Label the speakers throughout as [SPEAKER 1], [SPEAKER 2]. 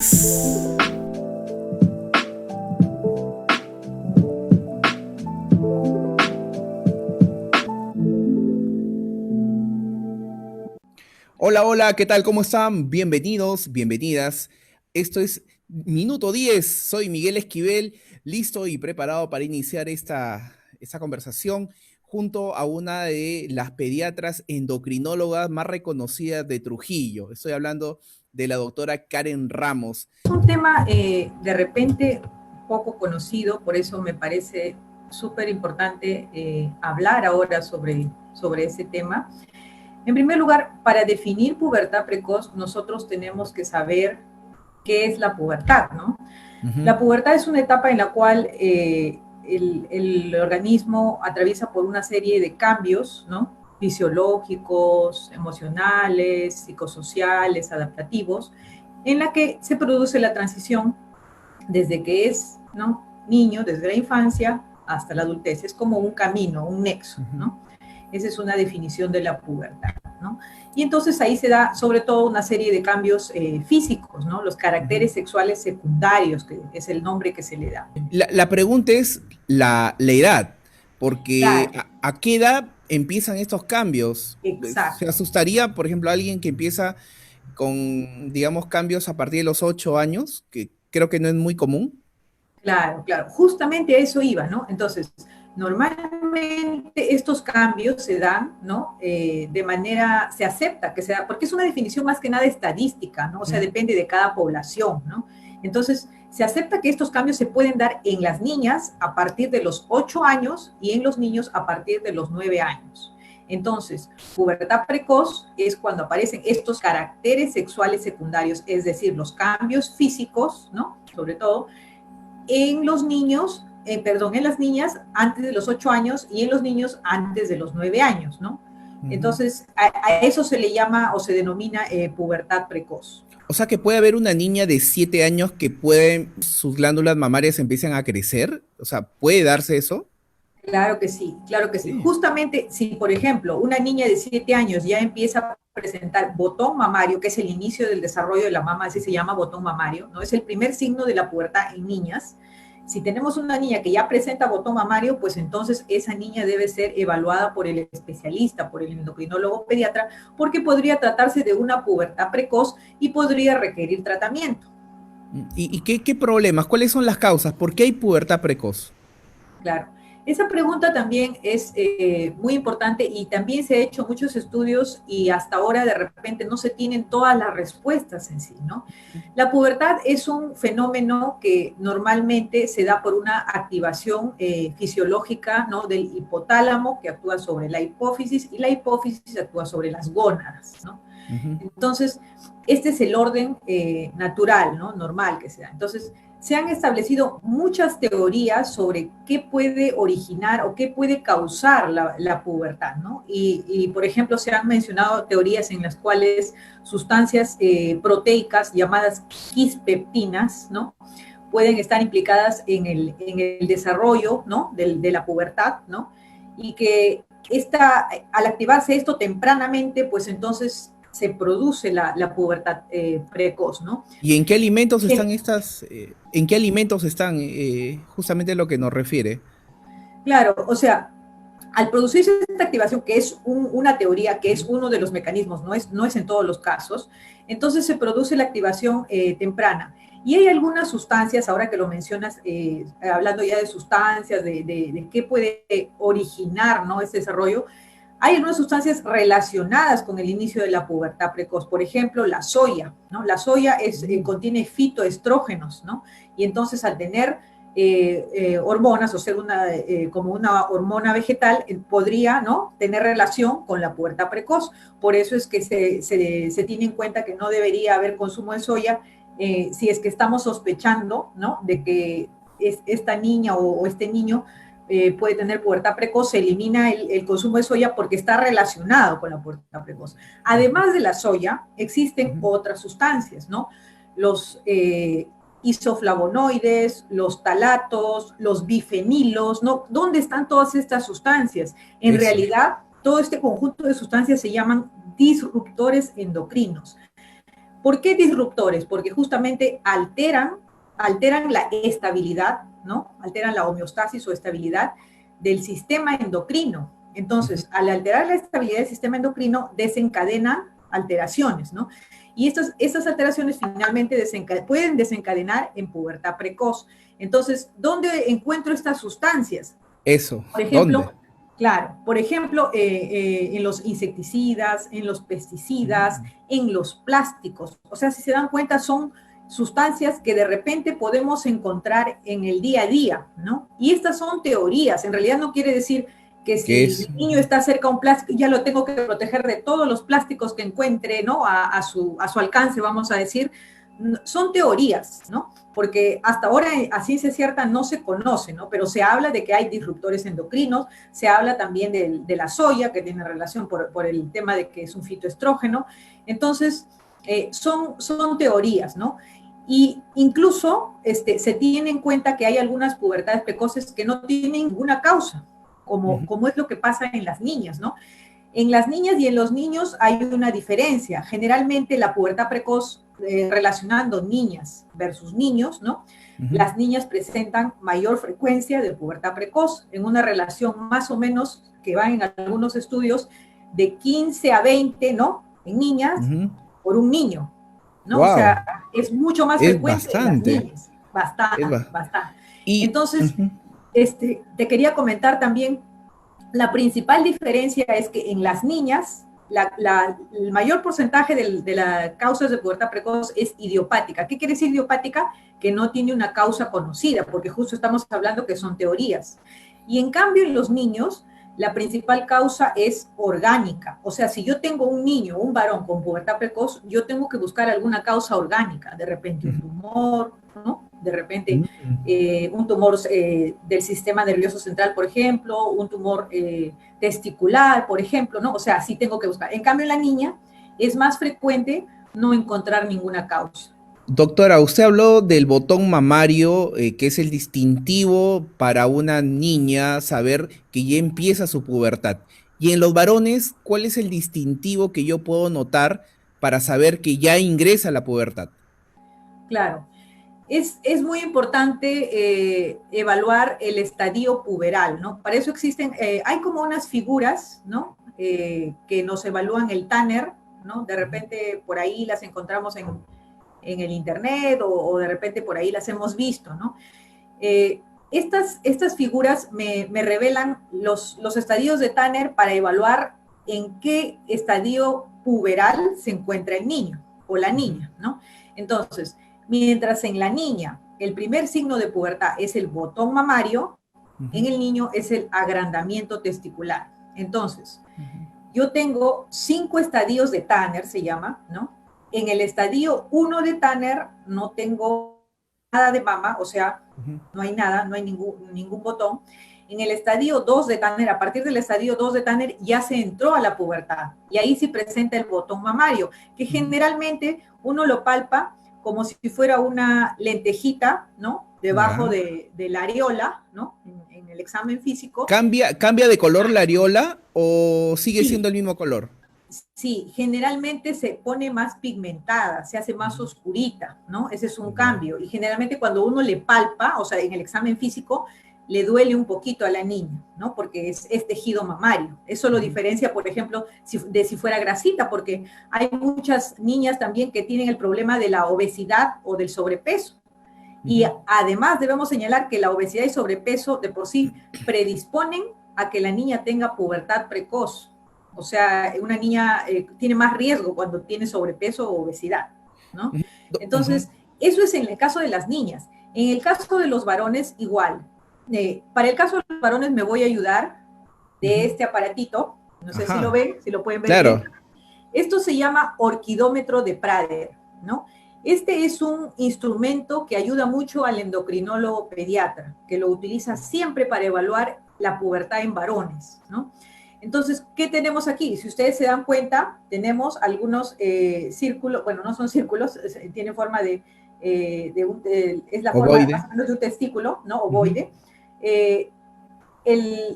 [SPEAKER 1] Hola, hola, ¿qué tal? ¿Cómo están? Bienvenidos, bienvenidas. Esto es Minuto 10. Soy Miguel Esquivel, listo y preparado para iniciar esta conversación junto a una de las pediatras endocrinólogas más reconocidas de Trujillo. Estoy hablando de la doctora Karen Ramos.
[SPEAKER 2] Es un tema de repente poco conocido, por eso me parece súper importante hablar ahora sobre ese tema. En primer lugar, para definir pubertad precoz, nosotros tenemos que saber qué es la pubertad, ¿no? La pubertad es una etapa en la cual el organismo atraviesa por una serie de cambios, ¿no? Fisiológicos, emocionales, psicosociales, adaptativos, en la que se produce la transición desde que es, ¿no?, niño, desde la infancia hasta la adultez. Es como un camino, un nexo, ¿no? Esa es una definición de la pubertad, ¿no? Y entonces ahí se da sobre todo una serie de cambios físicos, ¿no? Los caracteres sexuales secundarios, que es el nombre que se le da.
[SPEAKER 1] La pregunta es la edad, porque
[SPEAKER 2] Claro,
[SPEAKER 1] ¿a qué edad empiezan estos cambios? ¿Se
[SPEAKER 2] exacto.
[SPEAKER 1] asustaría, por ejemplo, alguien que empieza con, digamos, cambios a partir de los 8 años, que creo que no es muy común?
[SPEAKER 2] Claro, claro, justamente a eso iba, ¿no? Entonces, normalmente estos cambios se dan, ¿no? De manera, se acepta que se da, porque es una definición más que nada estadística, ¿no? O sea, depende de cada población, ¿no? Entonces, se acepta que estos cambios se pueden dar en las niñas a partir de los 8 años y en los niños a partir de los 9 años. Entonces, pubertad precoz es cuando aparecen estos caracteres sexuales secundarios, es decir, los cambios físicos, ¿no? Sobre todo, en los niños, en las niñas antes de los 8 años y en los niños antes de los 9 años, ¿no? Entonces, a eso se le llama o se denomina pubertad precoz.
[SPEAKER 1] O sea que puede haber una niña de 7 años que pueden, sus glándulas mamarias empiezan a crecer. O sea, ¿puede darse eso?
[SPEAKER 2] Claro que sí, claro que sí.
[SPEAKER 1] Sí.
[SPEAKER 2] Justamente si, por ejemplo, una niña de 7 años ya empieza a presentar botón mamario, que es el inicio del desarrollo de la mama, así se llama botón mamario, ¿no? Es el primer signo de la pubertad en niñas. Si tenemos una niña que ya presenta botón mamario, pues entonces esa niña debe ser evaluada por el especialista, por el endocrinólogo pediatra, porque podría tratarse de una pubertad precoz y podría requerir tratamiento.
[SPEAKER 1] ¿Y qué problemas? ¿Cuáles son las causas? ¿Por qué hay pubertad precoz?
[SPEAKER 2] Claro. Esa pregunta también es muy importante y también se ha hecho muchos estudios y hasta ahora de repente no se tienen todas las respuestas en sí, ¿no? La pubertad es un fenómeno que normalmente se da por una activación fisiológica, ¿no?, del hipotálamo, que actúa sobre la hipófisis, y la hipófisis actúa sobre las gónadas, ¿no? Entonces, este es el orden natural, ¿no?, normal que se da. Entonces, se han establecido muchas teorías sobre qué puede originar o qué puede causar la pubertad, ¿no? Por ejemplo, se han mencionado teorías en las cuales sustancias proteicas llamadas quispeptinas, ¿no?, pueden estar implicadas en el desarrollo, ¿no?, de la pubertad, ¿no? Y que al activarse esto tempranamente, pues entonces se produce la pubertad precoz, ¿no?
[SPEAKER 1] ¿Y en qué alimentos están en qué alimentos están justamente lo que nos refiere?
[SPEAKER 2] Claro, o sea, al producirse esta activación, que es una teoría, que es uno de los mecanismos, no es en todos los casos, entonces se produce la activación temprana. Y hay algunas sustancias, ahora que lo mencionas, hablando ya de sustancias, de qué puede originar, ¿no?, este desarrollo, hay algunas sustancias relacionadas con el inicio de la pubertad precoz. Por ejemplo, la soya, ¿no? La soya contiene fitoestrógenos, ¿no? Y entonces al tener hormonas o ser como una hormona vegetal, podría, ¿no?, tener relación con la pubertad precoz. Por eso es que se tiene en cuenta que no debería haber consumo de soya si es que estamos sospechando, ¿no?, de que esta niña o este niño puede tener pubertad precoz. Se elimina el consumo de soya porque está relacionado con la pubertad precoz. Además de la soya, existen otras sustancias, ¿no? Los isoflavonoides, los talatos, los bifenilos, ¿no? ¿Dónde están todas estas sustancias? En
[SPEAKER 1] Eso.
[SPEAKER 2] realidad, todo este conjunto de sustancias se llaman disruptores endocrinos. ¿Por qué disruptores? Porque justamente alteran la estabilidad, ¿no? Alteran la homeostasis o estabilidad del sistema endocrino. Entonces, al alterar la estabilidad del sistema endocrino, desencadenan alteraciones, ¿no? Y estas alteraciones finalmente pueden desencadenar en pubertad precoz. Entonces, ¿dónde encuentro estas sustancias?
[SPEAKER 1] Eso,
[SPEAKER 2] Por ejemplo,
[SPEAKER 1] ¿dónde?
[SPEAKER 2] claro, por ejemplo, en los insecticidas, en los pesticidas, en los plásticos. O sea, si se dan cuenta, son sustancias que de repente podemos encontrar en el día a día, ¿no? Y estas son teorías. En realidad no quiere decir que
[SPEAKER 1] ¿Qué
[SPEAKER 2] si
[SPEAKER 1] es?
[SPEAKER 2] mi niño está cerca a un plástico, ya lo tengo que proteger de todos los plásticos que encuentre, ¿no? A su alcance, vamos a decir. Son teorías, ¿no? Porque hasta ahora a ciencia cierta no se conoce, ¿no? Pero se habla de que hay disruptores endocrinos, se habla también de la soya, que tiene relación por el tema de que es un fitoestrógeno. Entonces, son teorías, ¿no? Y incluso se tiene en cuenta que hay algunas pubertades precoces que no tienen ninguna causa, como es lo que pasa en las niñas, ¿no? En las niñas y en los niños hay una diferencia. Generalmente la pubertad precoz, relacionando niñas versus niños, ¿no? Las niñas presentan mayor frecuencia de pubertad precoz, en una relación más o menos que va en algunos estudios de 15 a 20, ¿no? En niñas por un niño, ¿no? O
[SPEAKER 1] Wow,
[SPEAKER 2] sea, es mucho más
[SPEAKER 1] es
[SPEAKER 2] frecuente en las
[SPEAKER 1] bastante.
[SPEAKER 2] niñas, bastante, bastante.
[SPEAKER 1] Y
[SPEAKER 2] Entonces, te quería comentar también, la principal diferencia es que en las niñas, el mayor porcentaje de las causas de pubertad precoz es idiopática. ¿Qué quiere decir idiopática? Que no tiene una causa conocida, porque justo estamos hablando que son teorías. Y en cambio en los niños, la principal causa es orgánica. O sea, si yo tengo un niño, un varón con pubertad precoz, yo tengo que buscar alguna causa orgánica, de repente un tumor, ¿no? De repente un tumor del sistema nervioso central, por ejemplo, un tumor testicular, por ejemplo, ¿no? O sea, sí tengo que buscar. En cambio, en la niña es más frecuente no encontrar ninguna causa.
[SPEAKER 1] doctora, usted habló del botón mamario, que es el distintivo para una niña saber que ya empieza su pubertad. Y en los varones, ¿cuál es el distintivo que yo puedo notar para saber que ya ingresa la pubertad?
[SPEAKER 2] Claro. Es muy importante evaluar el estadio puberal, ¿no? Para eso existen, hay como unas figuras, ¿no? Que nos evalúan el Tanner, ¿no? De repente por ahí las encontramos en el internet o de repente por ahí las hemos visto, ¿no? Estas figuras me revelan los estadios de Tanner para evaluar en qué estadio puberal se encuentra el niño o la niña, ¿no? Entonces, mientras en la niña el primer signo de pubertad es el botón mamario, en el niño es el agrandamiento testicular. Entonces, yo tengo 5 estadios de Tanner, se llama, ¿no? En el estadio 1 de Tanner no tengo nada de mama, o sea, no hay nada, no hay ningún botón. En el estadio 2 de Tanner, a partir del estadio 2 de Tanner, ya se entró a la pubertad. Y ahí sí presenta el botón mamario, que generalmente uno lo palpa como si fuera una lentejita, ¿no? Debajo de la areola, ¿no? En el examen físico.
[SPEAKER 1] ¿Cambia de color la areola o sigue siendo
[SPEAKER 2] Sí,
[SPEAKER 1] el mismo color?
[SPEAKER 2] sí, generalmente se pone más pigmentada, se hace más oscurita, ¿no? Ese es un
[SPEAKER 1] Ya.
[SPEAKER 2] cambio. Y generalmente cuando uno le palpa, o sea, en el examen físico, le duele un poquito a la niña, ¿no? Porque es tejido mamario. Eso lo diferencia, por ejemplo, de si fuera grasita, porque hay muchas niñas también que tienen el problema de la obesidad o del sobrepeso. Y además debemos señalar que la obesidad y sobrepeso de por sí predisponen a que la niña tenga pubertad precoz. O sea, una niña tiene más riesgo cuando tiene sobrepeso o obesidad, ¿no? Entonces, eso es en el caso de las niñas. En el caso de los varones, igual. Para el caso de los varones me voy a ayudar de este aparatito. No sé si lo
[SPEAKER 1] Ajá,
[SPEAKER 2] ven, si lo pueden ver bien.
[SPEAKER 1] claro.
[SPEAKER 2] Esto se llama orquidómetro de Prader, ¿no? Este es un instrumento que ayuda mucho al endocrinólogo pediatra, que lo utiliza siempre para evaluar la pubertad en varones, ¿no? Entonces, ¿qué tenemos aquí? Si ustedes se dan cuenta, tenemos algunos círculos, bueno, no son círculos, tienen forma es la forma
[SPEAKER 1] Ovoide.
[SPEAKER 2] más o menos de un testículo, ¿no? Ovoide.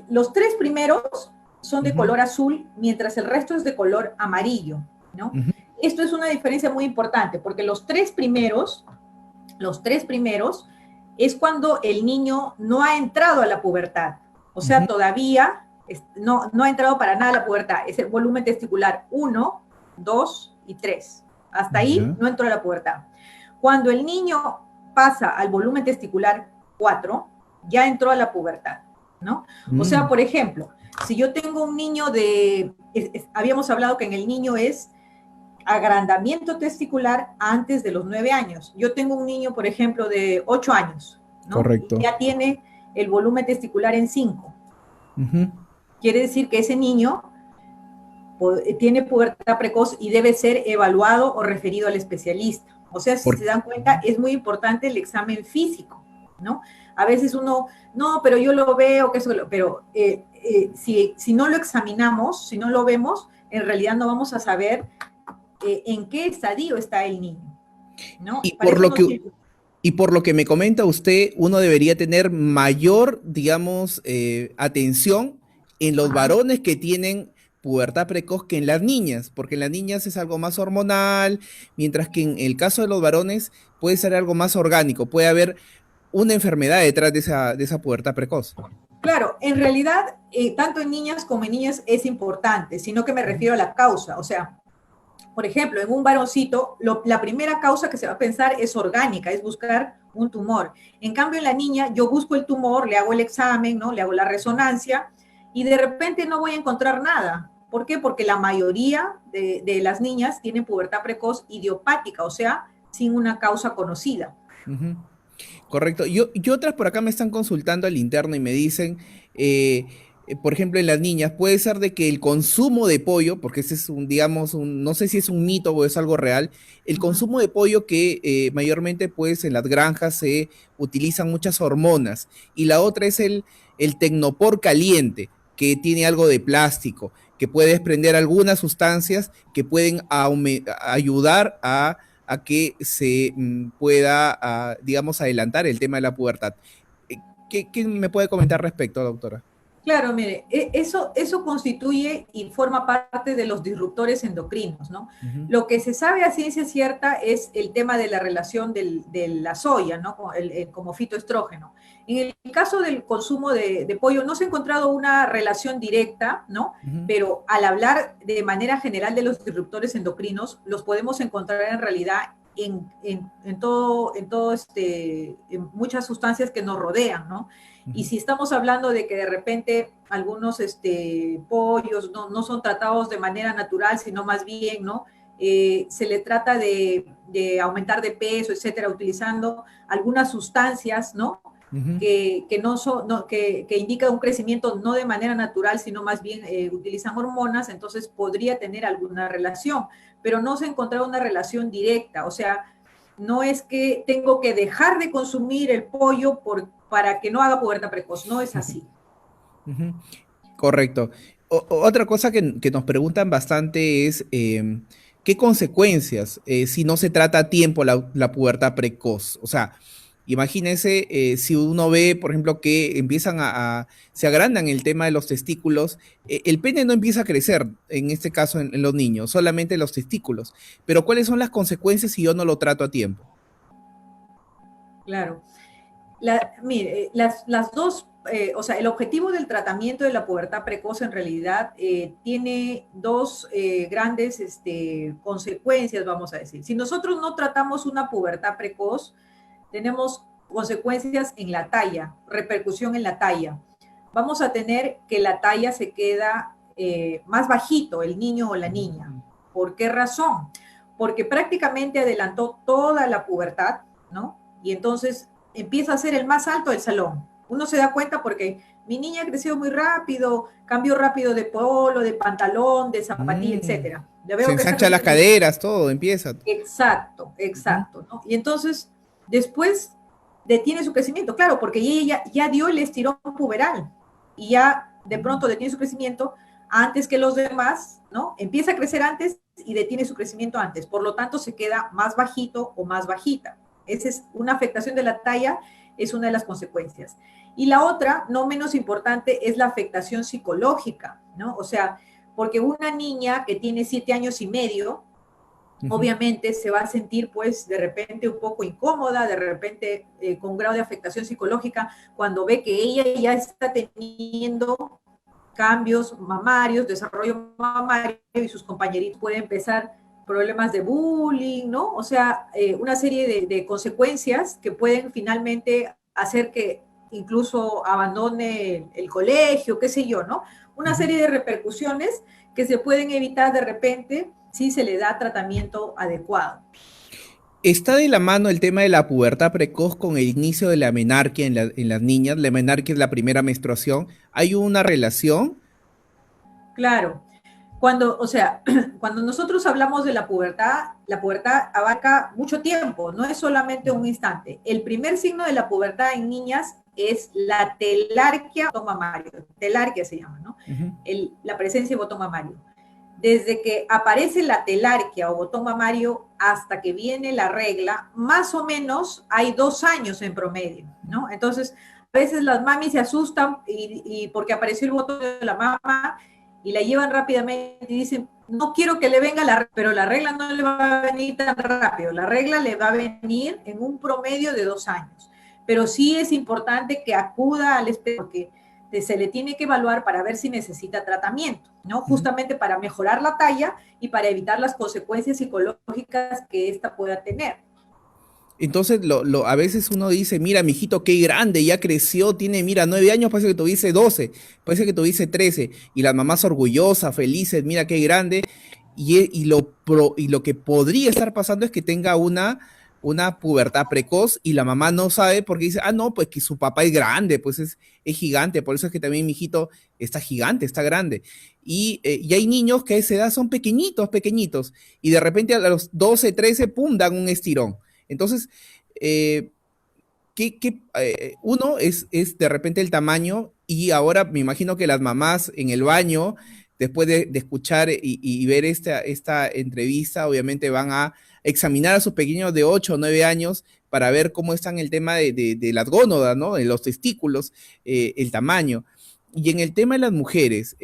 [SPEAKER 2] Los 3 primeros son de color azul, mientras el resto es de color amarillo, ¿no? esto es una diferencia muy importante, porque los tres primeros es cuando el niño no ha entrado a la pubertad. O sea, todavía no ha entrado para nada a la pubertad. Es el volumen testicular 1, 2 y 3. Hasta ahí no entró a la pubertad. Cuando el niño pasa al volumen testicular 4, ya entró a la pubertad, ¿no? O sea, por ejemplo, si yo tengo un niño habíamos hablado que en el niño es agrandamiento testicular antes de los 9 años. Yo tengo un niño, por ejemplo, de 8 años, ¿no?
[SPEAKER 1] Correcto.
[SPEAKER 2] Y ya tiene el volumen testicular en 5. Quiere decir que ese niño tiene pubertad precoz y debe ser evaluado o referido al especialista. O sea, si se dan cuenta, es muy importante el examen físico, ¿no? A veces uno, no, pero yo lo veo, pero si no lo examinamos, si no lo vemos, en realidad no vamos a saber en qué estadio está el niño, ¿no?
[SPEAKER 1] Y por lo que me comenta usted, uno debería tener mayor, digamos, atención en los varones que tienen pubertad precoz que en las niñas, porque en las niñas es algo más hormonal, mientras que en el caso de los varones puede ser algo más orgánico, puede haber una enfermedad detrás de esa pubertad precoz.
[SPEAKER 2] Claro, en realidad, tanto en niñas como en niñas es importante, sino que me refiero a la causa, o sea, por ejemplo, en un varoncito, la primera causa que se va a pensar es orgánica, es buscar un tumor. En cambio, en la niña, yo busco el tumor, le hago el examen, ¿no? Le hago la resonancia y de repente no voy a encontrar nada. ¿Por qué? Porque la mayoría de las niñas tienen pubertad precoz idiopática, o sea, sin una causa conocida.
[SPEAKER 1] Correcto. Y otras por acá me están consultando al interno y me dicen, por ejemplo, en las niñas, puede ser de que el consumo de pollo, porque ese es digamos, no sé si es un mito o es algo real, el consumo de pollo que mayormente pues en las granjas se utilizan muchas hormonas. Y la otra es el tecnopor caliente, que tiene algo de plástico, que puede desprender algunas sustancias que pueden ayudar a que se pueda, digamos, adelantar el tema de la pubertad. ¿Qué me puede comentar respecto, doctora?
[SPEAKER 2] Claro, mire, eso constituye y forma parte de los disruptores endocrinos, ¿no? Lo que se sabe a ciencia cierta es el tema de la relación de la soya, ¿no? Como fitoestrógeno. En el caso del consumo de pollo no se ha encontrado una relación directa, ¿no? Pero al hablar de manera general de los disruptores endocrinos, los podemos encontrar en realidad en muchas sustancias que nos rodean, ¿no? Y si estamos hablando de que de repente algunos pollos no son tratados de manera natural, sino más bien, ¿no? Se le trata de aumentar de peso, etcétera, utilizando algunas sustancias, ¿no? Que indican un crecimiento no de manera natural, sino más bien utilizan hormonas, entonces podría tener alguna relación, pero no se ha encontrado una relación directa, o sea, no es que tengo que dejar de consumir el pollo para que no haga pubertad precoz, no es así.
[SPEAKER 1] Correcto. Otra cosa que nos preguntan bastante es ¿qué consecuencias si no se trata a tiempo la pubertad precoz? O sea, imagínense si uno ve, por ejemplo, que empiezan se agrandan el tema de los testículos, el pene no empieza a crecer, en este caso en los niños, solamente los testículos. Pero ¿cuáles son las consecuencias si yo no lo trato a tiempo?
[SPEAKER 2] Claro. Mire, las dos, o sea, el objetivo del tratamiento de la pubertad precoz en realidad tiene dos grandes consecuencias, vamos a decir. Si nosotros no tratamos una pubertad precoz, tenemos consecuencias en la talla, repercusión en la talla. Vamos a tener que la talla se queda más bajito, el niño o la niña. ¿Por qué razón? Porque prácticamente adelantó toda la pubertad, ¿no? Y entonces empieza a ser el más alto del salón. Uno se da cuenta porque mi niña creció muy rápido, cambió rápido de polo, de pantalón, de zapatilla, etcétera.
[SPEAKER 1] Se ensancha las caderas, todo empieza.
[SPEAKER 2] Exacto, exacto, ¿no? Y entonces, después detiene su crecimiento, claro, porque ella ya dio el estirón puberal y ya de pronto detiene su crecimiento antes que los demás, ¿no? Empieza a crecer antes y detiene su crecimiento antes, por lo tanto se queda más bajito o más bajita. Esa es una afectación de la talla, es una de las consecuencias. Y la otra, no menos importante, es la afectación psicológica, ¿no? O sea, porque una niña que tiene 7 años y medio,
[SPEAKER 1] Ujú.
[SPEAKER 2] obviamente se va a sentir pues de repente un poco incómoda, de repente con grado de afectación psicológica, cuando ve que ella ya está teniendo cambios mamarios, desarrollo mamario y sus compañeritos pueden empezar problemas de bullying, ¿no? O sea, una serie de consecuencias que pueden finalmente hacer que incluso abandone el colegio, qué sé yo, ¿no? Una
[SPEAKER 1] Ujú.
[SPEAKER 2] serie de repercusiones que se pueden evitar de repente si se le da tratamiento adecuado.
[SPEAKER 1] ¿Está de la mano el tema de la pubertad precoz con el inicio de la menarquia en las niñas? La menarquia es la primera menstruación. ¿Hay una relación?
[SPEAKER 2] Claro, cuando, o sea, cuando nosotros hablamos de la pubertad abarca mucho tiempo, no es solamente un instante. El primer signo de la pubertad en niñas es la telarquia botón mamario, telarquia se llama, ¿no?
[SPEAKER 1] Ujú.
[SPEAKER 2] La presencia de botón mamario. Desde que aparece la telarquia o botón mamario hasta que viene la regla, más o menos hay 2 años en promedio, ¿no? Entonces, a veces las mamis se asustan y porque apareció el botón de la mama y la llevan rápidamente y dicen, no quiero que le venga la regla, pero la regla no le va a venir tan rápido, la regla le va a venir en un promedio de 2 años. Pero sí es importante que acuda al espejo, porque se le tiene que evaluar para ver si necesita tratamiento, ¿no?
[SPEAKER 1] Ujú.
[SPEAKER 2] Justamente para mejorar la talla y para evitar las consecuencias psicológicas que ésta pueda tener.
[SPEAKER 1] Entonces, a veces uno dice, mira, mijito, qué grande, ya creció, tiene, mira, 9 años, parece que tuviese 12, parece que tuviese 13, y las mamás orgullosas, felices, mira qué grande, y lo que podría estar pasando es que tenga una pubertad precoz y la mamá no sabe porque dice, ah, no, pues que su papá es grande, pues es gigante, por eso es que también mi hijito está gigante, está grande. Y hay niños que a esa edad son pequeñitos, pequeñitos, y de repente a los 12, 13, pum, dan un estirón. Entonces, eh, uno es de repente el tamaño y ahora me imagino que las mamás en el baño, después de escuchar y ver esta entrevista, obviamente van a examinar a sus pequeños de 8 o 9 años para ver cómo están el tema de las gónodas, ¿no? De los testículos, el tamaño. Y en el tema de las mujeres,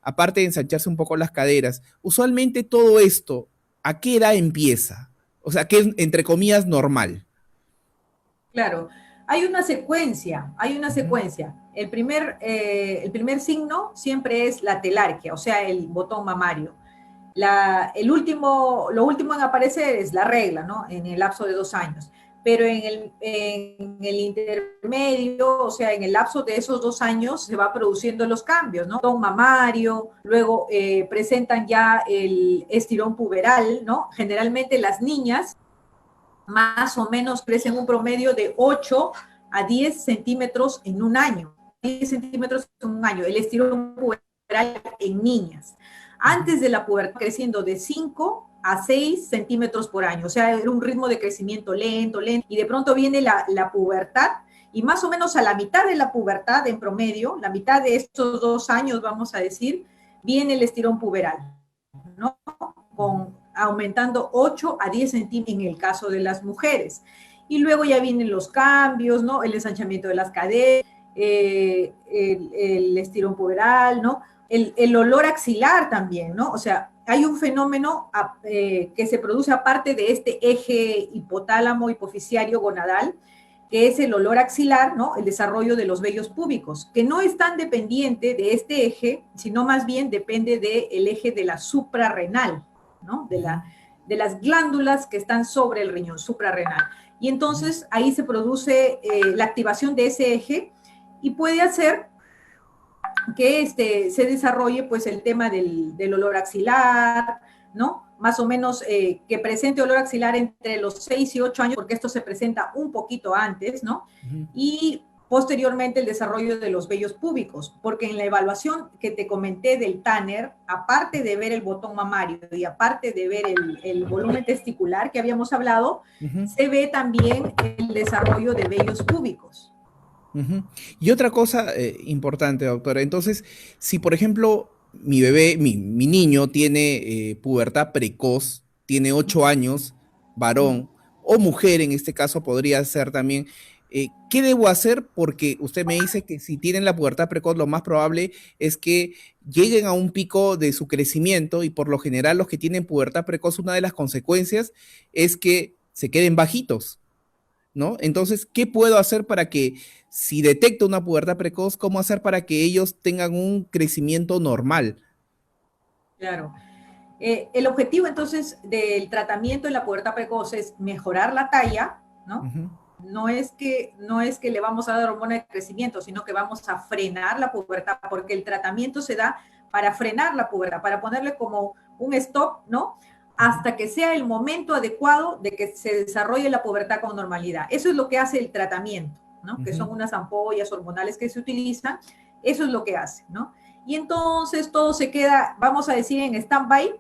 [SPEAKER 1] aparte de ensancharse un poco las caderas, usualmente todo esto, ¿a qué edad empieza? O sea, que es entre comillas normal.
[SPEAKER 2] Claro, hay una secuencia, hay una
[SPEAKER 1] Ujú.
[SPEAKER 2] secuencia. El primer signo siempre es la telarquia, o sea, el botón mamario. Lo último en aparecer es la regla, ¿no? En el lapso de 2 años. Pero en el intermedio, o sea, en el lapso de esos 2 años, se va produciendo los cambios, ¿no? Botón mamario, luego presentan ya el estirón puberal, ¿no? Generalmente las niñas más o menos crecen un promedio de 8 a 10 centímetros en un año. 10 centímetros en un año, el estirón puberal en niñas.
[SPEAKER 1] Ujú.
[SPEAKER 2] Antes de la pubertad, creciendo de 5 a 6 centímetros por año. O sea, era un ritmo de crecimiento lento, lento. Y de pronto viene la pubertad y más o menos a la mitad de la pubertad en promedio, la mitad de estos 2 años, vamos a decir, viene el estirón puberal, ¿no? Aumentando 8 a 10 centímetros en el caso de las mujeres. Y luego ya vienen los cambios, ¿no? El ensanchamiento de las caderas, el estirón puberal, ¿no? El olor axilar también, ¿no? O sea, hay un fenómeno que se produce aparte de este eje hipotálamo hipoficiario gonadal, que es el olor axilar, ¿no? El desarrollo de los vellos púbicos, que no es tan dependiente de este eje, sino más bien depende del eje de la suprarrenal, ¿no? De las glándulas que están sobre el riñón, suprarrenal. Y entonces ahí se produce la activación de ese eje y puede hacer que se desarrolle pues el tema del olor axilar, ¿no? Más o menos que presente olor axilar entre los 6 y 8 años, porque esto se presenta un poquito antes, ¿no?
[SPEAKER 1] Ujú.
[SPEAKER 2] Y posteriormente el desarrollo de los vellos púbicos, porque en la evaluación que te comenté del Tanner, aparte de ver el botón mamario y aparte de ver el volumen testicular que habíamos hablado,
[SPEAKER 1] Ujú.
[SPEAKER 2] se ve también el desarrollo de vellos púbicos.
[SPEAKER 1] Ujú. Y otra cosa importante, doctora, entonces, si por ejemplo mi bebé, mi niño tiene pubertad precoz, tiene 8 años, varón o mujer en este caso podría ser también, ¿Qué debo hacer? Porque usted me dice que si tienen la pubertad precoz, lo más probable es que lleguen a un pico de su crecimiento y por lo general los que tienen pubertad precoz, una de las consecuencias es que se queden bajitos, ¿no? Entonces, ¿qué puedo hacer para que si detecto una pubertad precoz, cómo hacer para que ellos tengan un crecimiento normal?
[SPEAKER 2] Claro. El objetivo entonces del tratamiento en la pubertad precoz es mejorar la talla, ¿no?
[SPEAKER 1] Ujú.
[SPEAKER 2] No es que le vamos a dar hormona de crecimiento, sino que vamos a frenar la pubertad, porque el tratamiento se da para frenar la pubertad, para ponerle como un stop, ¿no? Hasta que sea el momento adecuado de que se desarrolle la pubertad con normalidad. Eso es lo que hace el tratamiento, ¿no? Que
[SPEAKER 1] Ujú.
[SPEAKER 2] son unas ampollas hormonales que se utilizan. Eso es lo que hace, ¿no? Y entonces todo se queda, vamos a decir, en stand-by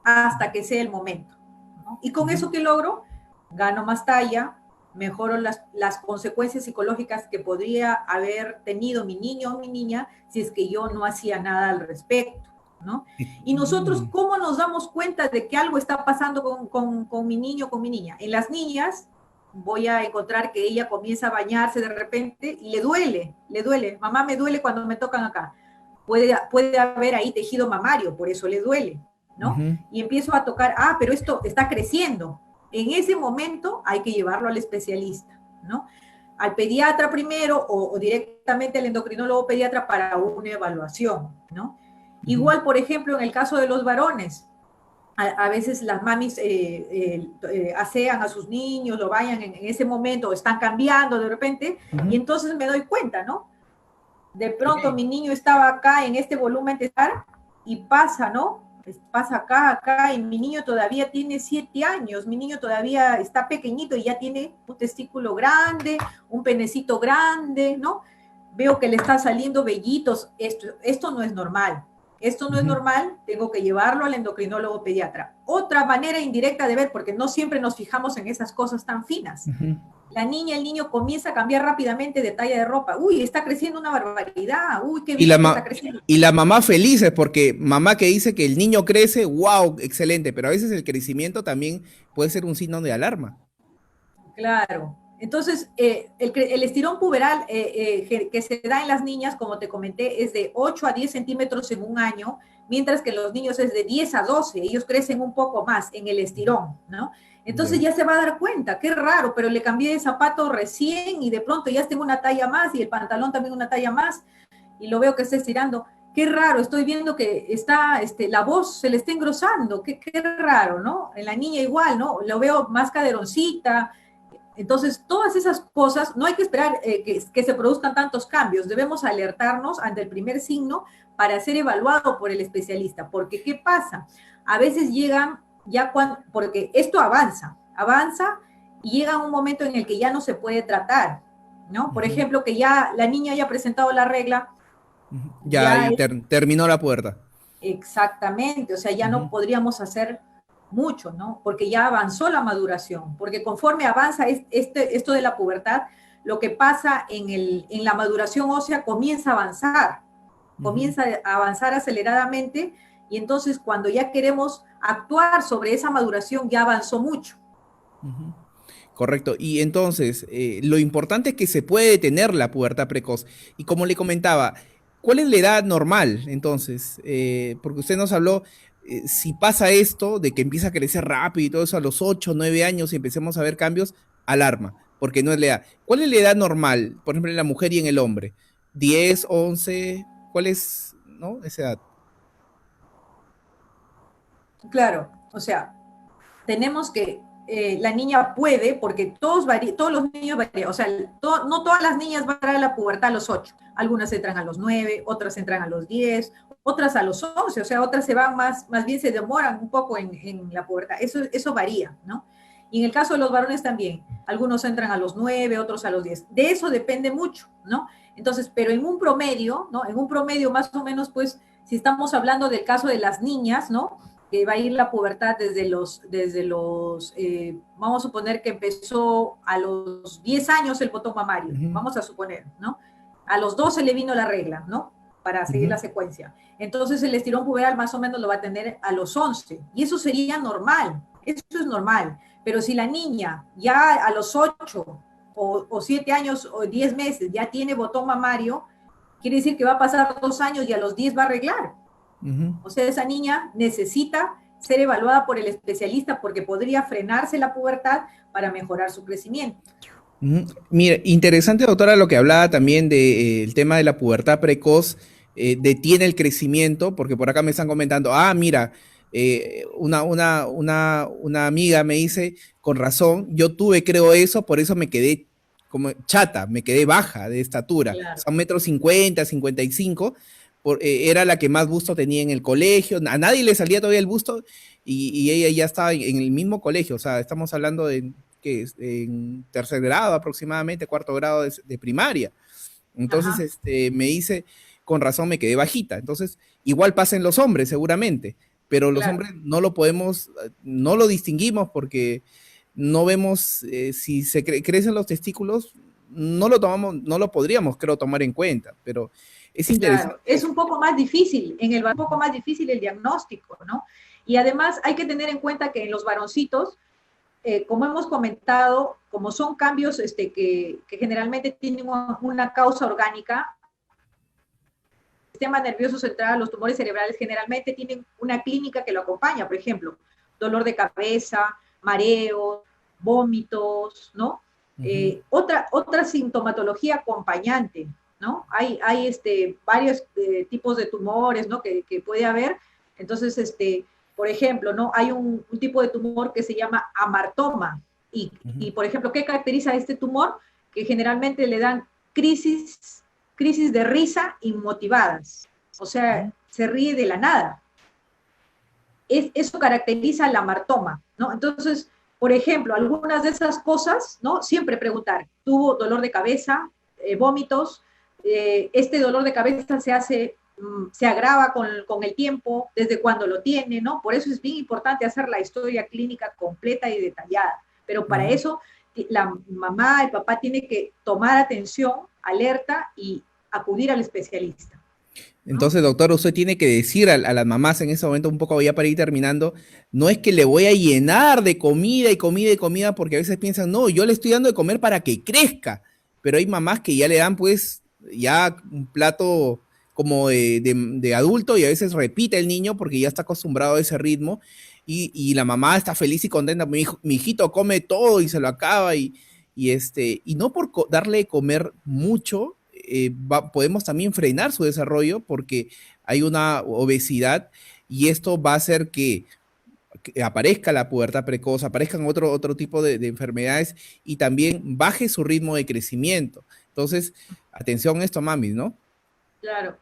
[SPEAKER 2] hasta que sea el momento, ¿no? Y con
[SPEAKER 1] Ujú.
[SPEAKER 2] eso que logro, gano más talla, mejoro las consecuencias psicológicas que podría haber tenido mi niño o mi niña si es que yo no hacía nada al respecto, ¿no? Y nosotros,
[SPEAKER 1] Mm.
[SPEAKER 2] ¿cómo nos damos cuenta de que algo está pasando con mi niño o con mi niña? En las niñas voy a encontrar que ella comienza a bañarse de repente y le duele, mamá me duele cuando me tocan acá. Puede haber ahí tejido mamario, por eso le duele, ¿no?
[SPEAKER 1] Ujú.
[SPEAKER 2] Y empiezo a tocar, pero esto está creciendo. En ese momento hay que llevarlo al especialista, ¿no? Al pediatra primero o directamente al endocrinólogo pediatra para una evaluación, ¿no?
[SPEAKER 1] Ujú.
[SPEAKER 2] Igual, por ejemplo, en el caso de los varones, a veces las mamis asean a sus niños, lo vayan en ese momento, están cambiando de repente, y
[SPEAKER 1] Ujú.
[SPEAKER 2] entonces me doy cuenta, ¿no? De pronto
[SPEAKER 1] Ok.
[SPEAKER 2] mi niño estaba acá en este volumen de estar y pasa, ¿no? Pasa acá, y mi niño todavía tiene 7 años, mi niño todavía está pequeñito y ya tiene un testículo grande, un penecito grande, ¿no? Veo que le está saliendo vellitos, esto no es normal, esto no es
[SPEAKER 1] Ujú.
[SPEAKER 2] normal, tengo que llevarlo al endocrinólogo pediatra. Otra manera indirecta de ver, porque no siempre nos fijamos en esas cosas tan finas,
[SPEAKER 1] Ujú.
[SPEAKER 2] la niña, el niño comienza a cambiar rápidamente de talla de ropa. Uy, está creciendo una barbaridad. Uy, qué
[SPEAKER 1] Y
[SPEAKER 2] bien que está creciendo.
[SPEAKER 1] y la mamá felices porque mamá que dice que el niño crece, wow, excelente, pero a veces el crecimiento también puede ser un signo de alarma.
[SPEAKER 2] Claro. Entonces, el estirón puberal que se da en las niñas, como te comenté, es de 8 a 10 centímetros en un año, mientras que en los niños es de 10 a 12. Ellos crecen un poco más en el estirón, ¿no? Entonces
[SPEAKER 1] Ya.
[SPEAKER 2] ya se va a dar cuenta, qué raro, pero le cambié de zapato recién y de pronto ya tengo una talla más y el pantalón también una talla más y lo veo que está estirando. Qué raro, estoy viendo que está, la voz se le está engrosando, qué raro, ¿no? En la niña igual, ¿no? Lo veo más caderoncita. Entonces, todas esas cosas, no hay que esperar que se produzcan tantos cambios, debemos alertarnos ante el primer signo para ser evaluado por el especialista, porque ¿qué pasa? A veces llegan ya porque esto avanza y llega un momento en el que ya no se puede tratar, ¿no? Por
[SPEAKER 1] Ujú.
[SPEAKER 2] ejemplo, que ya la niña haya presentado la regla,
[SPEAKER 1] Ujú. Ya,
[SPEAKER 2] ya
[SPEAKER 1] y terminó la puerta.
[SPEAKER 2] exactamente, o sea, ya no
[SPEAKER 1] Ujú.
[SPEAKER 2] podríamos hacer mucho, ¿no? Porque ya avanzó la maduración, porque conforme avanza esto de la pubertad, lo que pasa en la maduración ósea
[SPEAKER 1] Ujú.
[SPEAKER 2] comienza a avanzar aceleradamente y entonces cuando ya queremos actuar sobre esa maduración ya avanzó mucho.
[SPEAKER 1] Ujú. Correcto. Y entonces, lo importante es que se puede detener la pubertad precoz. Y como le comentaba, ¿cuál es la edad normal? Entonces, porque usted nos habló, si pasa esto, de que empieza a crecer rápido y todo eso a los 8 9 años y empecemos a ver cambios, alarma, porque no es la edad. ¿Cuál es la edad normal, por ejemplo, en la mujer y en el hombre? 10 11 ¿cuál es, no? Esa edad.
[SPEAKER 2] Claro, o sea, tenemos que, la niña puede, porque todos los niños varían, o sea, no todas las niñas van a la pubertad a los 8, algunas entran a los 9, otras entran a los 10, otras a los 11, o sea, otras se van más bien se demoran un poco en la pubertad, eso varía, ¿no? Y en el caso de los varones también, algunos entran a los 9, otros a los 10, de eso depende mucho, ¿no? Entonces, pero en un promedio, ¿no? En un promedio más o menos, pues, si estamos hablando del caso de las niñas, ¿no? Que va a ir la pubertad vamos a suponer que empezó a los 10 años el botón mamario,
[SPEAKER 1] Ujú.
[SPEAKER 2] vamos a suponer, ¿no? A los 12 le vino la regla, ¿no? Para seguir
[SPEAKER 1] Ujú.
[SPEAKER 2] la secuencia. Entonces el estirón puberal más o menos lo va a tener a los 11 y eso sería normal, eso es normal. Pero si la niña ya a los 8 o 7 años o 10 meses ya tiene botón mamario, quiere decir que va a pasar 2 años y a los 10 va a arreglar. O sea, esa niña necesita ser evaluada por el especialista porque podría frenarse la pubertad para mejorar su crecimiento.
[SPEAKER 1] Mira, interesante, doctora, lo que hablaba también del tema de la pubertad precoz, detiene el crecimiento, porque por acá me están comentando, mira, una amiga me dice, con razón, yo tuve, creo eso, por eso me quedé como chata, me quedé baja de estatura, o
[SPEAKER 2] Claro.
[SPEAKER 1] sea, 1,50 m, 55, era la que más busto tenía en el colegio, a nadie le salía todavía el busto, y ella ya estaba en el mismo colegio, o sea, estamos hablando de que es en tercer grado aproximadamente, cuarto grado de primaria. Entonces,
[SPEAKER 2] Ajá.
[SPEAKER 1] me dice, con razón me quedé bajita. Entonces, igual pasa en los hombres, seguramente, pero los
[SPEAKER 2] Claro.
[SPEAKER 1] hombres no lo podemos, no lo distinguimos porque no vemos si se crecen los testículos, no lo tomamos, no lo podríamos, creo, tomar en cuenta, pero es interesante.
[SPEAKER 2] Claro, es un poco más difícil, un poco más difícil el diagnóstico, ¿no? Y además hay que tener en cuenta que en los varoncitos, como hemos comentado, como son cambios que generalmente tienen una causa orgánica, el sistema nervioso central, los tumores cerebrales generalmente tienen una clínica que lo acompaña, por ejemplo, dolor de cabeza, mareos, vómitos, ¿no?
[SPEAKER 1] Uh -huh.
[SPEAKER 2] Otra sintomatología acompañante, ¿no? Hay varios tipos de tumores, ¿no? Que puede haber. Entonces, por ejemplo, ¿no? Hay un tipo de tumor que se llama amartoma. Y, por ejemplo, ¿qué caracteriza a este tumor? Que generalmente le dan crisis de risa inmotivadas. O sea, se ríe de la nada. Eso caracteriza al amartoma, ¿no? Entonces, por ejemplo, algunas de esas cosas, ¿no? Siempre preguntar, ¿tuvo dolor de cabeza, vómitos? Este dolor de cabeza se agrava con el tiempo, desde cuando lo tiene, ¿no? Por eso es bien importante hacer la historia clínica completa y detallada. Pero para eso la mamá, el papá tiene que tomar atención, alerta y acudir al especialista.
[SPEAKER 1] Entonces, doctor, usted tiene que decir a las mamás en ese momento, un poco ya para ir terminando, no es que le voy a llenar de comida y comida y comida, porque a veces piensan, no, yo le estoy dando de comer para que crezca, pero hay mamás que ya le dan pues ya un plato como de adulto y a veces repite el niño porque ya está acostumbrado a ese ritmo y la mamá está feliz y contenta, mi hijito come todo y se lo acaba y no por darle de comer mucho, podemos también frenar su desarrollo porque hay una obesidad y esto va a hacer que aparezca la pubertad precoz, aparezcan otro tipo de enfermedades y también baje su ritmo de crecimiento. Entonces, atención a esto, mamis, ¿no?
[SPEAKER 2] Claro.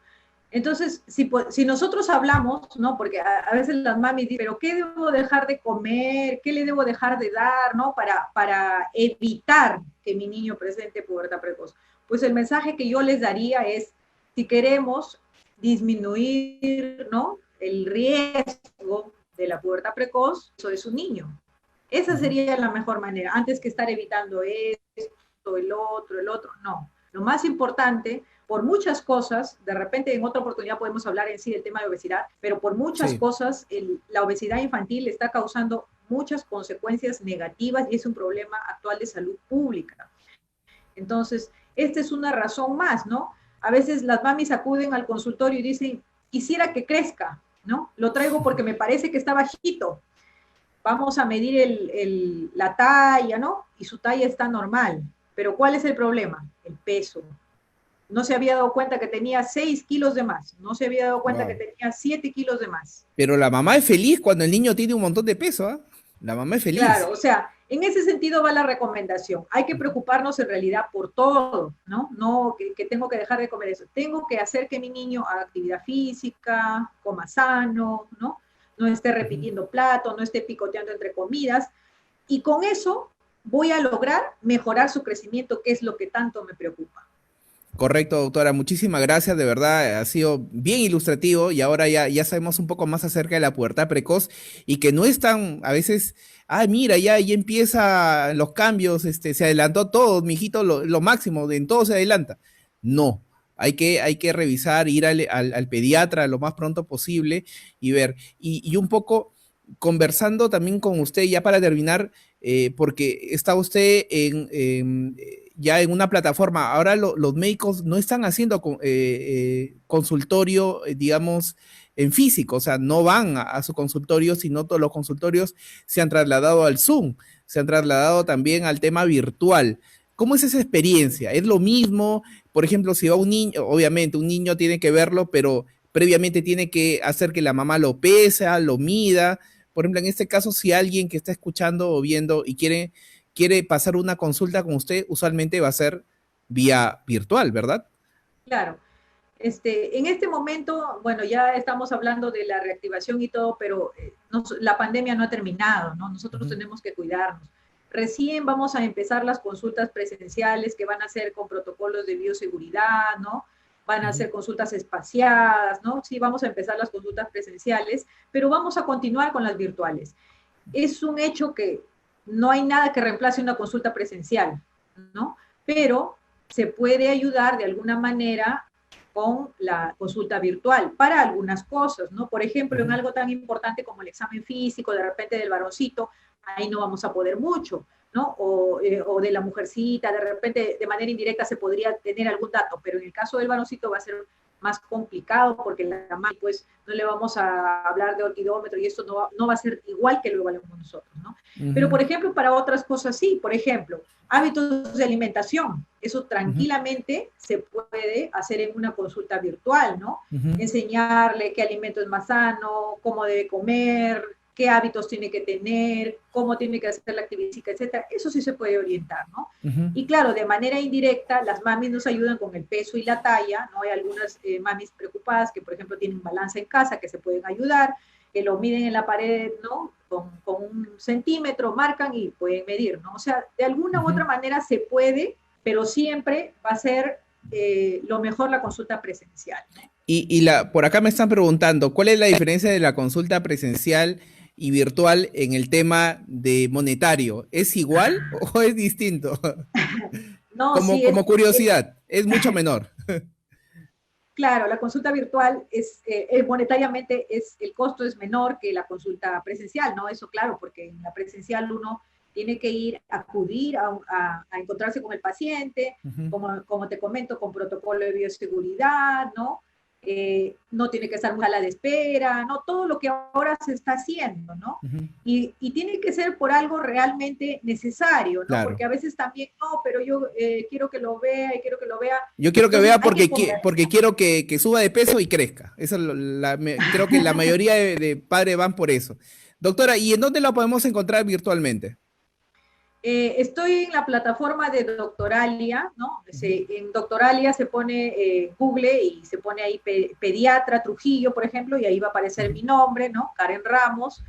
[SPEAKER 2] Entonces, si nosotros hablamos, ¿no? Porque a veces las mamis dicen, pero ¿qué debo dejar de comer? ¿Qué le debo dejar de dar, ¿no? Para evitar que mi niño presente pubertad precoz. Pues el mensaje que yo les daría es, si queremos disminuir, ¿no? El riesgo de la pubertad precoz, eso es un niño. Esa sería la mejor manera, antes que estar evitando esto, el otro, no. Lo más importante, por muchas cosas, de repente en otra oportunidad podemos hablar en sí del tema de obesidad, pero por muchas cosas la obesidad infantil está causando muchas consecuencias negativas y es un problema actual de salud pública. Entonces, esta es una razón más, ¿no? A veces las mamis acuden al consultorio y dicen, quisiera que crezca, ¿no? Lo traigo porque me parece que está bajito. Vamos a medir la talla, ¿no? Y su talla está normal. Pero ¿cuál es el problema? El peso. No se había dado cuenta que tenía 6 kilos de más. No se había dado cuenta que tenía 7 kilos de más.
[SPEAKER 1] Pero la mamá es feliz cuando el niño tiene un montón de peso, ¿ah? La mamá es feliz.
[SPEAKER 2] Claro, o sea, en ese sentido va la recomendación. Hay que preocuparnos en realidad por todo, ¿no? No que tengo que dejar de comer eso. Tengo que hacer que mi niño haga actividad física, coma sano, ¿no? No esté repitiendo platos, no esté picoteando entre comidas. Y con eso voy a lograr mejorar su crecimiento, que es lo que tanto me preocupa.
[SPEAKER 1] Correcto, doctora. Muchísimas gracias. De verdad, ha sido bien ilustrativo y ahora ya sabemos un poco más acerca de la pubertad precoz y que no es tan, a veces, mira, ya empieza los cambios, se adelantó todo, mijito, lo máximo, en todo se adelanta. No, hay que revisar, ir al pediatra lo más pronto posible y ver. Y un poco conversando también con usted, ya para terminar, porque está usted ya en una plataforma. Ahora los médicos no están haciendo consultorio, digamos, en físico, o sea, no van a su consultorio, sino todos los consultorios se han trasladado al Zoom, se han trasladado también al tema virtual. ¿Cómo es esa experiencia? ¿Es lo mismo? Por ejemplo, si va un niño, obviamente un niño tiene que verlo, pero previamente tiene que hacer que la mamá lo pesa, lo mida. Por ejemplo, en este caso, si alguien que está escuchando o viendo y quiere pasar una consulta con usted, usualmente va a ser vía virtual, ¿verdad?
[SPEAKER 2] Claro. En este momento, bueno, ya estamos hablando de la reactivación y todo, pero la pandemia no ha terminado, ¿no? Nosotros tenemos que cuidarnos. Recién vamos a empezar las consultas presenciales que van a ser con protocolos de bioseguridad, ¿no? Van a ser consultas espaciadas, ¿no? Sí, vamos a empezar las consultas presenciales, pero vamos a continuar con las virtuales. Es un hecho que no hay nada que reemplace una consulta presencial, ¿no? Pero se puede ayudar de alguna manera con la consulta virtual para algunas cosas, ¿no? Por ejemplo, en algo tan importante como el examen físico, de repente del varoncito, ahí no vamos a poder mucho, ¿no? O de la mujercita, de repente de manera indirecta se podría tener algún dato, pero en el caso del varoncito va a ser más complicado porque la mamá, pues, no le vamos a hablar de orquidómetro y esto no va a ser igual que lo evaluamos nosotros, ¿no? Pero, por ejemplo, para otras cosas sí, por ejemplo, hábitos de alimentación, eso tranquilamente se puede hacer en una consulta virtual, ¿no? Enseñarle qué alimento es más sano, cómo debe comer, qué hábitos tiene que tener, cómo tiene que hacer la actividad física, etcétera. Eso sí se puede orientar, ¿no? Y claro, de manera indirecta, las mamis nos ayudan con el peso y la talla, ¿no? Hay algunas mamis preocupadas que, por ejemplo, tienen balanza en casa, que se pueden ayudar, que lo miden en la pared, ¿no? Con 1 centímetro, marcan y pueden medir, ¿no? O sea, de alguna u otra manera se puede, pero siempre va a ser lo mejor la consulta presencial, ¿no?
[SPEAKER 1] Por acá me están preguntando, ¿cuál es la diferencia de la consulta presencial y virtual en el tema de monetario? ¿Es igual o es distinto?
[SPEAKER 2] No,
[SPEAKER 1] Como,
[SPEAKER 2] sí,
[SPEAKER 1] como curiosidad, es mucho menor.
[SPEAKER 2] claro, la consulta virtual monetariamente el costo es menor que la consulta presencial, ¿no? Eso claro, porque en la presencial uno tiene que acudir a encontrarse con el paciente, como te comento, con protocolo de bioseguridad, ¿no? No tiene que estar muy a la de espera, ¿no? Todo lo que ahora se está haciendo, ¿no? Y tiene que ser por algo realmente necesario, ¿no?
[SPEAKER 1] Claro.
[SPEAKER 2] Porque a veces también, no, pero yo quiero que lo vea y quiero que lo vea.
[SPEAKER 1] Yo quiero que
[SPEAKER 2] Entonces,
[SPEAKER 1] vea porque quiero que suba de peso y crezca. Eso creo que la mayoría de padres van por eso. Doctora, ¿y en dónde lo podemos encontrar virtualmente?
[SPEAKER 2] Estoy en la plataforma de Doctoralia, ¿no? En Doctoralia se pone Google y se pone ahí pediatra Trujillo, por ejemplo, y ahí va a aparecer mi nombre, ¿no? Karen Ramos.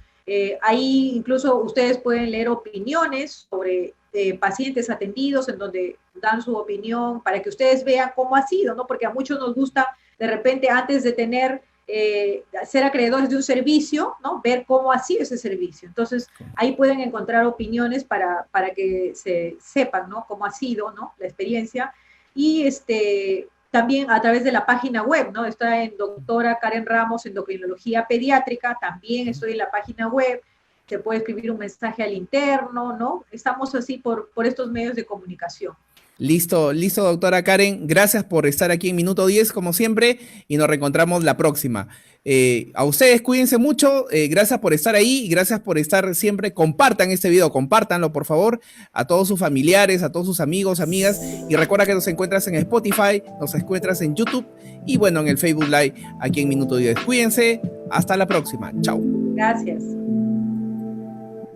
[SPEAKER 2] Ahí incluso ustedes pueden leer opiniones sobre pacientes atendidos en donde dan su opinión para que ustedes vean cómo ha sido, ¿no? Porque a muchos nos gusta de repente antes de tener ser acreedores de un servicio, ¿no? Ver cómo ha sido ese servicio. Entonces, ahí pueden encontrar opiniones para que se sepan, ¿no? Cómo ha sido, ¿no? La experiencia. Y también a través de la página web, ¿no? Está en doctora Karen Ramos, endocrinología pediátrica, también estoy en la página web, se puede escribir un mensaje al interno, ¿no? Estamos así por estos medios de comunicación.
[SPEAKER 1] Listo, doctora Karen. Gracias por estar aquí en Minuto 10, como siempre, y nos reencontramos la próxima. A ustedes, cuídense mucho. Gracias por estar ahí y gracias por estar siempre. Compartan este video, compártanlo, por favor, a todos sus familiares, a todos sus amigos, amigas. Y recuerda que nos encuentras en Spotify, nos encuentras en YouTube y, bueno, en el Facebook Live aquí en Minuto 10. Cuídense. Hasta la próxima. Chao.
[SPEAKER 2] Gracias.